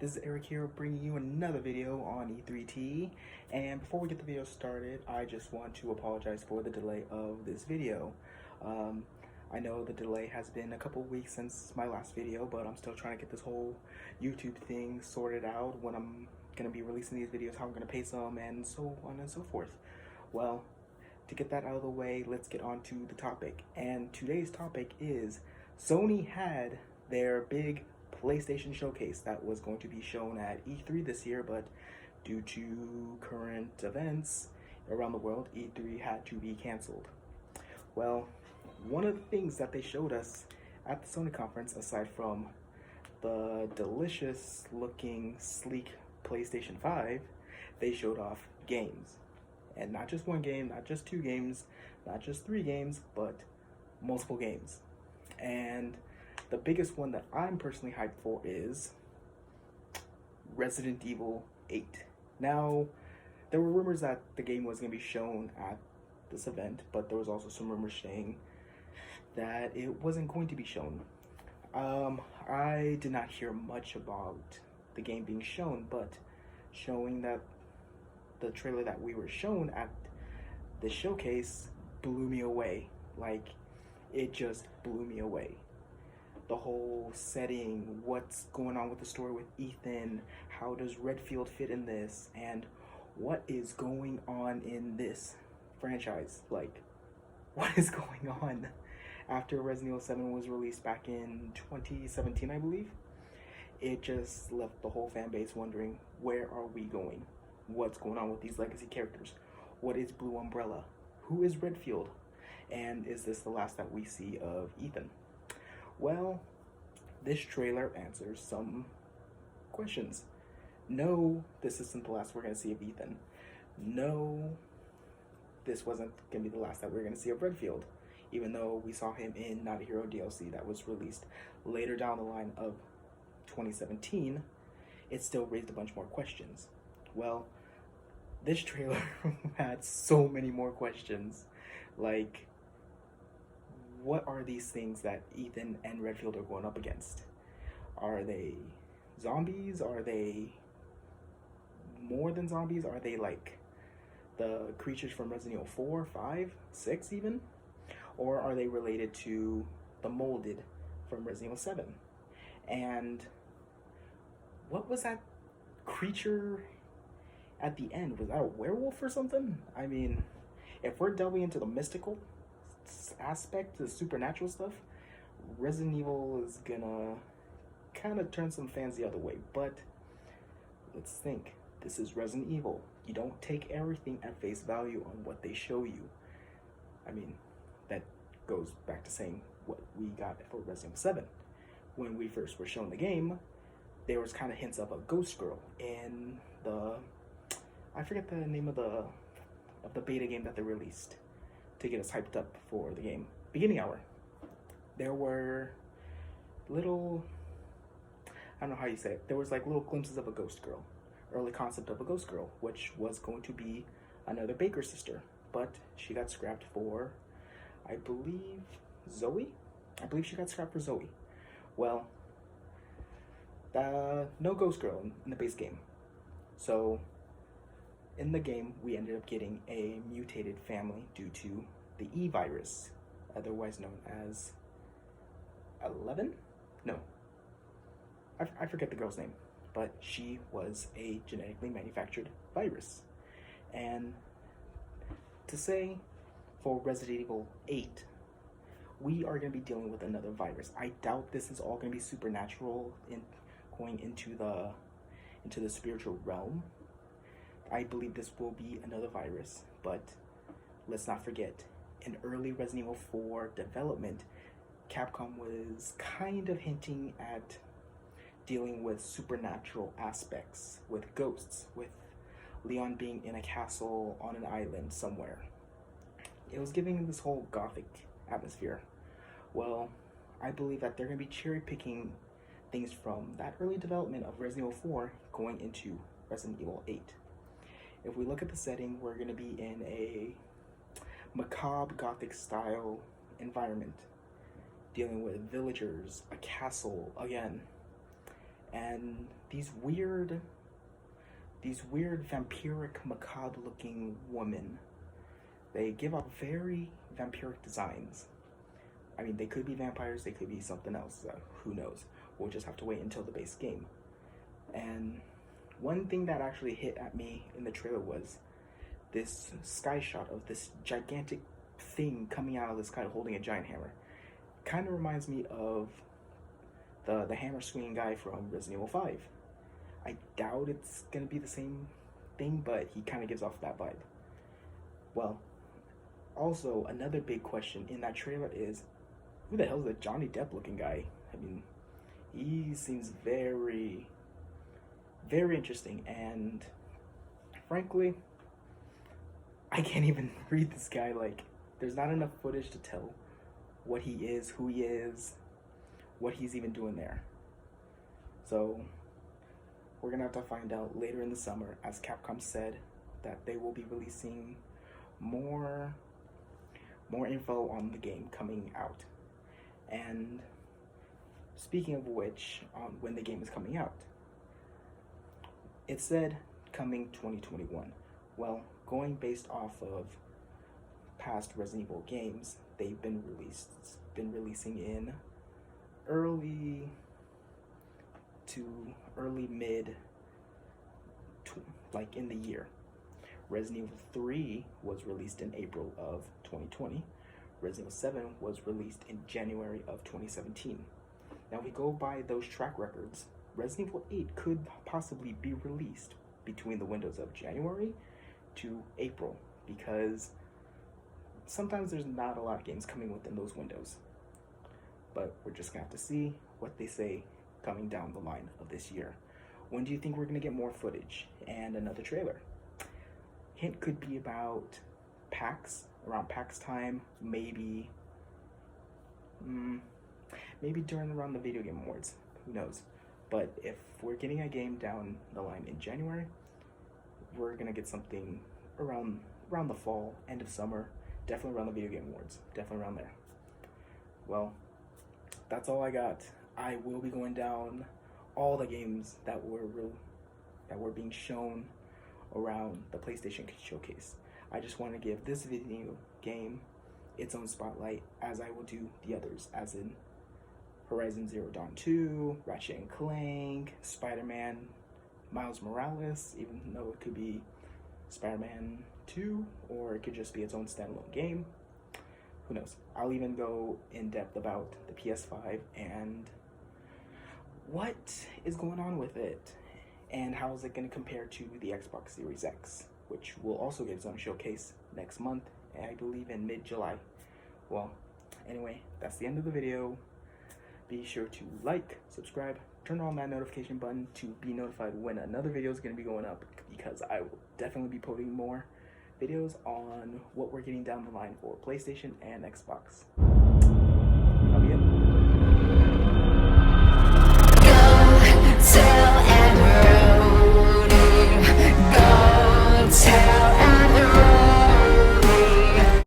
This is Eric here bringing you another video on E3T, and before we get the video started, I just want to apologize for the delay of this video. I know the delay has been a couple weeks since my last video, but I'm still trying to get this whole YouTube thing sorted out, when I'm going to be releasing these videos, how I'm going to pace them, and so on and so forth. Well, to get that out of the way, let's get on to the topic. And today's topic is Sony had their big PlayStation showcase that was going to be shown at E3 this year, but due to current events around the world, E3 had to be canceled. Well, one of the things that they showed us at the Sony conference, aside from the delicious looking sleek PlayStation 5, they showed off games. And not just one game, not just two games, not just three games, but multiple games. And the biggest one that I'm personally hyped for is Resident Evil 8. Now, there were rumors that the game was going to be shown at this event, but there was also some rumors saying that it wasn't going to be shown. I did not hear much about the game being shown, but showing that the trailer that we were shown at the showcase blew me away. Like, it just blew me away. The whole setting, what's going on with the story with Ethan, how does Redfield fit in this, and what is going on in this franchise? Like, what is going on? After Resident Evil 7 was released back in 2017, I believe, it just left the whole fan base wondering, where are we going? What's going on with these legacy characters? What is Blue Umbrella? Who is Redfield? And is this the last that we see of Ethan? Well, this trailer answers some questions. No, this isn't the last we're going to see of Ethan. No, this wasn't going to be the last that we're going to see of Redfield, even though we saw him in Not a Hero DLC that was released later down the line of 2017. It still raised a bunch more questions. Well, this trailer had so many more questions. Like, what are these things that Ethan and Redfield are going up against? Are they zombies? Are they more than zombies? Are they like the creatures from Resident Evil 4, 5, 6 even? Or are they related to the molded from Resident Evil 7? And what was that creature at the end? Was that a werewolf or something? I mean, if we're delving into the mystical aspect, the supernatural stuff, Resident Evil is gonna kind of turn some fans the other way. But let's think, this is Resident Evil. You don't take everything at face value on what they show you. I mean, that goes back to saying what we got for Resident Evil 7. When we first were shown the game, there was kind of hints of a ghost girl in the, I forget the name of the beta game that they released to get us hyped up for the game. Beginning Hour. There were little, I don't know how you say it, there was like little glimpses of a ghost girl. Early concept of a ghost girl, which was going to be another Baker sister. But she got scrapped for, I believe, Zoe? I believe she got scrapped for Zoe. Well, no ghost girl in the base game. So in the game, we ended up getting a mutated family due to the E virus, otherwise known as 11? No. I forget the girl's name, but she was a genetically manufactured virus. And to say for Resident Evil 8, we are going to be dealing with another virus. I doubt this is all going to be supernatural in going into the spiritual realm. I believe this will be another virus, but let's not forget, in early Resident Evil 4 development, Capcom was kind of hinting at dealing with supernatural aspects, with ghosts, with Leon being in a castle on an island somewhere. It was giving this whole gothic atmosphere. Well, I believe that they're going to be cherry-picking things from that early development of Resident Evil 4 going into Resident Evil 8. If we look at the setting, we're going to be in a macabre gothic style environment, dealing with villagers, a castle again, and these weird vampiric, macabre looking women. They give off very vampiric designs. I mean, they could be vampires, they could be something else, who knows. We'll just have to wait until the base game. And one thing that actually hit at me in the trailer was this sky shot of this gigantic thing coming out of the sky holding a giant hammer. Kind of reminds me of the hammer swinging guy from Resident Evil 5. I doubt it's gonna be the same thing, but he kind of gives off that vibe. Well, also another big question in that trailer is, who the hell is that Johnny Depp looking guy? I mean, he seems very, very interesting, and frankly, I can't even read this guy. Like, there's not enough footage to tell what he is, who he is, what he's even doing there. So we're gonna have to find out later in the summer, as Capcom said that they will be releasing more info on the game coming out. And speaking of which, on when the game is coming out, it said coming 2021. Well, going based off of past Resident Evil games, they've been releasing in early mid, like in the year. Resident Evil 3 was released in April of 2020. Resident Evil 7 was released in January of 2017. Now, if we go by those track records, Resident Evil 8 could possibly be released between the windows of January to April, because sometimes there's not a lot of games coming within those windows. But we're just gonna have to see what they say coming down the line of this year. When do you think we're gonna get more footage and another trailer? Hint could be about PAX, around PAX time, maybe around the Video Game Awards, who knows. But if we're getting a game down the line in January, we're gonna get something around the fall, end of summer, definitely around the Video Game Awards, definitely around there. Well, that's all I got. I will be going down all the games that were being shown around the PlayStation Showcase. I just want to give this video game its own spotlight, as I will do the others, as in Horizon Zero Dawn 2, Ratchet and Clank, Spider-Man, Miles Morales, even though it could be Spider-Man 2, or it could just be its own standalone game. Who knows? I'll even go in depth about the PS5 and what is going on with it, and how is it going to compare to the Xbox Series X, which will also get its own showcase next month, I believe in mid-July. Well, anyway, that's the end of the video. Be sure to like, subscribe, turn on that notification button to be notified when another video is going to be going up, because I will definitely be posting more videos on what we're getting down the line for PlayStation and Xbox.